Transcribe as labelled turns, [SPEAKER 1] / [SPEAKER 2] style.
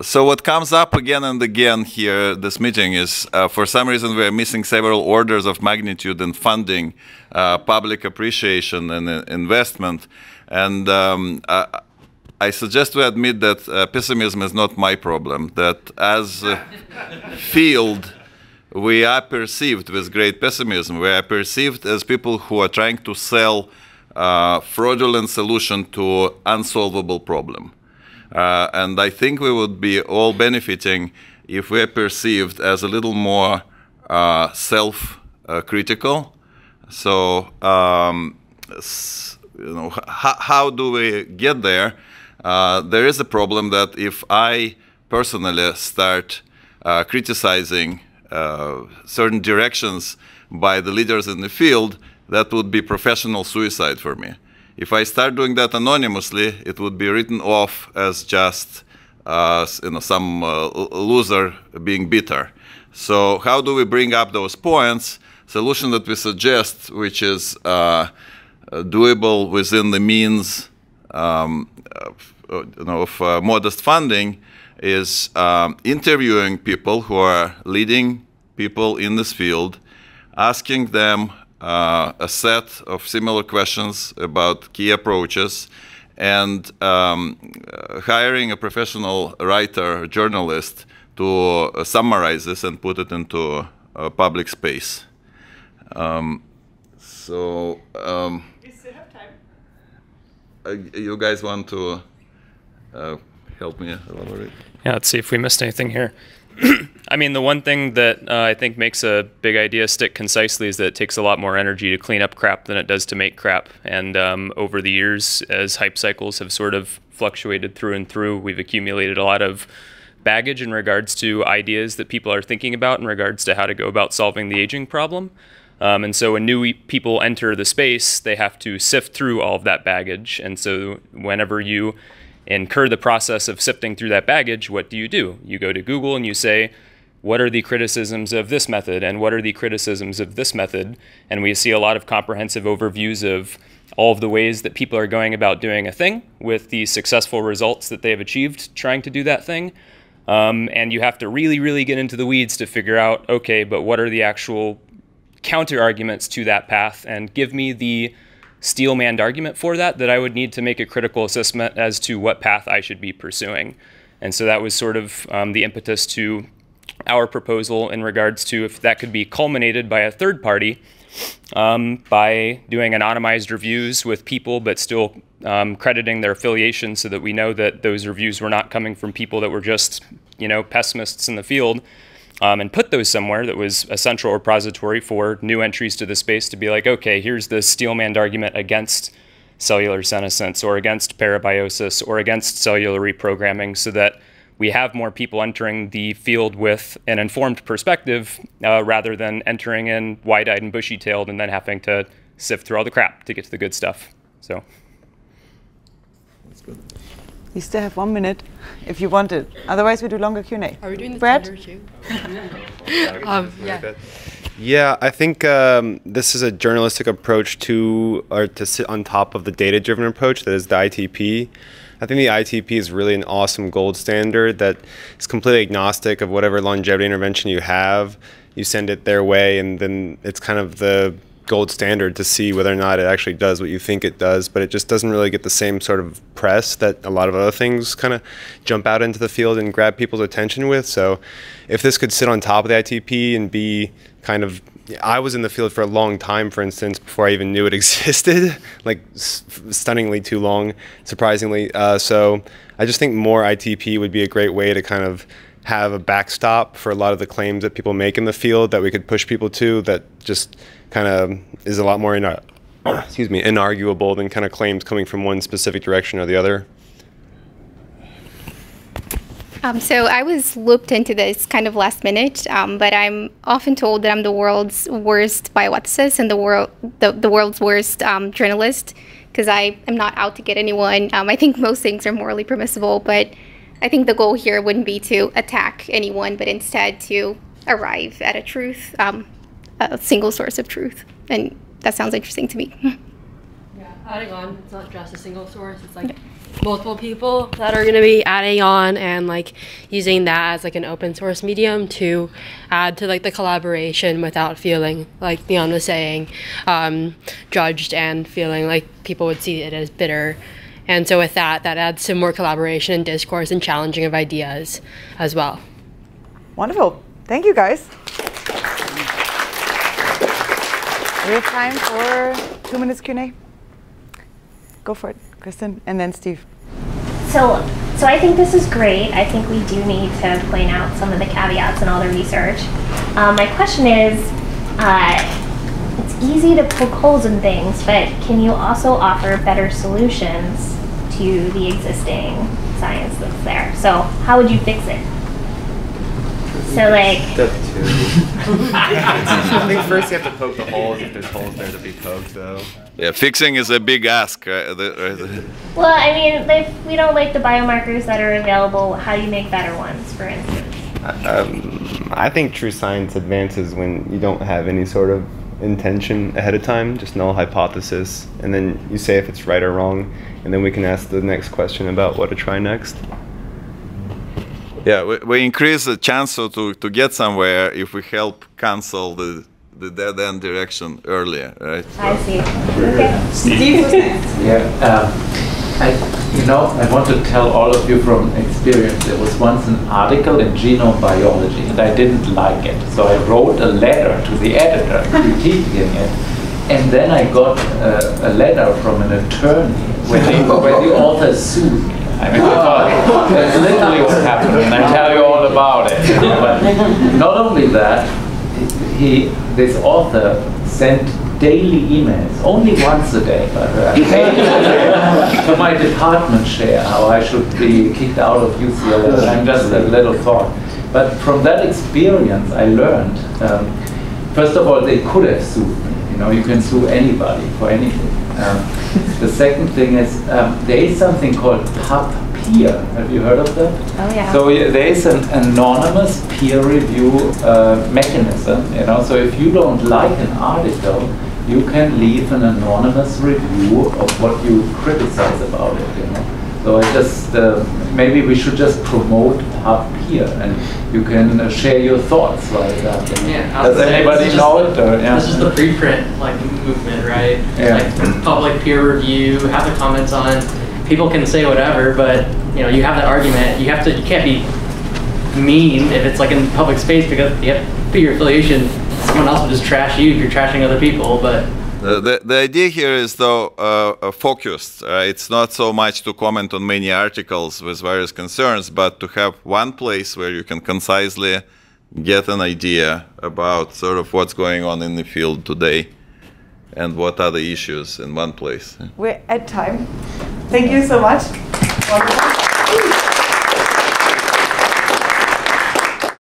[SPEAKER 1] So what comes up again and again here, this meeting, is for some reason we are missing several orders of magnitude in funding, public appreciation, and investment. And I suggest we admit that pessimism is not my problem, that as a field, we are perceived with great pessimism. We are perceived as people who are trying to sell fraudulent solution to unsolvable problem. And I think we would be all benefiting if we're perceived as a little more self-critical. So, how do we get there? There is a problem that if I personally start criticizing certain directions by the leaders in the field, that would be professional suicide for me. If I start doing that anonymously, it would be written off as just some loser being bitter. So how do we bring up those points? Solution that we suggest, which is doable within the means of modest funding, is interviewing people who are leading people in this field, asking them a set of similar questions about key approaches, and hiring a professional writer, a journalist, to summarize this and put it into a public space.
[SPEAKER 2] We still have time.
[SPEAKER 1] You guys want to help me elaborate?
[SPEAKER 3] Yeah, let's see if we missed anything here. I mean, the one thing that I think makes a big idea stick concisely is that it takes a lot more energy to clean up crap than it does to make crap. And over the years, as hype cycles have sort of fluctuated through and through, we've accumulated a lot of baggage in regards to ideas that people are thinking about in regards to how to go about solving the aging problem. And so when new people enter the space, they have to sift through all of that baggage. And so whenever you incur the process of sifting through that baggage, what do? You go to Google and you say, what are the criticisms of this method and what are the criticisms of this method? And we see a lot of comprehensive overviews of all of the ways that people are going about doing a thing with the successful results that they have achieved trying to do that thing. And you have to really, really get into the weeds to figure out, okay, but what are the actual counter arguments to that path, and give me the steel-manned argument for that I would need to make a critical assessment as to what path I should be pursuing. And so that was sort of the impetus to our proposal in regards to if that could be culminated by a third party by doing anonymized reviews with people, but still crediting their affiliation so that we know that those reviews were not coming from people that were just, pessimists in the field. And put those somewhere that was a central repository for new entries to the space to be like, okay, here's the steel-manned argument against cellular senescence or against parabiosis or against cellular reprogramming, so that we have more people entering the field with an informed perspective rather than entering in wide-eyed and bushy-tailed and then having to sift through all the crap to get to the good stuff. So
[SPEAKER 1] that's good.
[SPEAKER 2] You still have 1 minute if you want it. Otherwise, we do longer Q&A.
[SPEAKER 4] Are we doing the
[SPEAKER 2] Brad?
[SPEAKER 4] Twitter too?
[SPEAKER 5] Yeah. Yeah, I think this is a journalistic approach to sit on top of the data-driven approach that is the ITP. I think the ITP is really an awesome gold standard that is completely agnostic of whatever longevity intervention you have. You send it their way, and then it's kind of the gold standard to see whether or not it actually does what you think it does, but it just doesn't really get the same sort of press that a lot of other things kind of jump out into the field and grab people's attention with. So if this could sit on top of the ITP and be kind of, I was in the field for a long time, for instance, before I even knew it existed, like stunningly too long, surprisingly. So I just think more ITP would be a great way to kind of have a backstop for a lot of the claims that people make in the field that we could push people to, that just kind of is a lot more inarguable than kind of claims coming from one specific direction or the other.
[SPEAKER 6] So I was looped into this kind of last minute, but I'm often told that I'm the world's worst bioethicist and the world's worst journalist, because I am not out to get anyone. I think most things are morally permissible, but I think the goal here wouldn't be to attack anyone, but instead to arrive at a truth, a single source of truth. And that sounds interesting to me.
[SPEAKER 4] Yeah, Adding on, it's not just a single source, it's like multiple people that are going to be adding on and like using that as like an open source medium to add to like the collaboration without feeling, like Leon was saying, judged and feeling like people would see it as bitter. And so with that adds to more collaboration and discourse and challenging of ideas as well.
[SPEAKER 2] Wonderful. Thank you, guys. We have time for 2 minutes Q&A. Go for it, Kristen, and then Steve.
[SPEAKER 7] So I think this is great. I think we do need to point out some of the caveats in all the research. My question is, it's easy to poke holes in things, but can you also offer better solutions to the existing science that's there? So how would you fix it? So like...
[SPEAKER 5] I think first you have to poke the holes if there's holes there to be poked, though.
[SPEAKER 1] Yeah, fixing is a big ask.
[SPEAKER 7] Well, I mean, if we don't like the biomarkers that are available, how do you make better ones, for instance?
[SPEAKER 5] I think true science advances when you don't have any sort of intention ahead of time, just null hypothesis, and then you say if it's right or wrong, and then we can ask the next question about what to try next.
[SPEAKER 1] Yeah, we increase the chance to get somewhere if we help cancel the dead-end direction earlier, right?
[SPEAKER 7] I see. Okay.
[SPEAKER 2] Steve was next.
[SPEAKER 8] Yeah, I want to tell all of you from experience. There was once an article in Genome Biology, and I didn't like it. So I wrote a letter to the editor critiquing it, and then I got a letter from an attorney where the author sued me. I mean, I thought that's literally what happened, and I tell you all about it. But not only that, this author sent daily emails, only once a day, but to my department chair, how I should be kicked out of UCLA. I'm just a little thought. But from that experience, I learned, first of all, they could have sued me. You know, you can sue anybody for anything. The second thing is there is something called PubPeer. Have you heard of that?
[SPEAKER 7] Oh yeah.
[SPEAKER 8] So there is an anonymous peer review mechanism. You know, so if you don't like an article, you can leave an anonymous review of what you criticize about it. You know, so I just maybe we should just promote PubPeer, and you can share your thoughts like that.
[SPEAKER 9] Yeah,
[SPEAKER 8] does anybody know it? Or, yeah.
[SPEAKER 9] This is the preprint movement, right?
[SPEAKER 8] Yeah.
[SPEAKER 9] Like public peer review, have the comments on it. People can say whatever, but you have that argument. You can't be mean if it's like in public space, because you have to put your affiliation. Someone else will just trash you if you're trashing other people, but.
[SPEAKER 1] The idea here is, though, focused. It's not so much to comment on many articles with various concerns, but to have one place where you can concisely get an idea about sort of what's going on in the field today and what are the issues in one place.
[SPEAKER 2] We're at time. Thank you so much. Wonderful.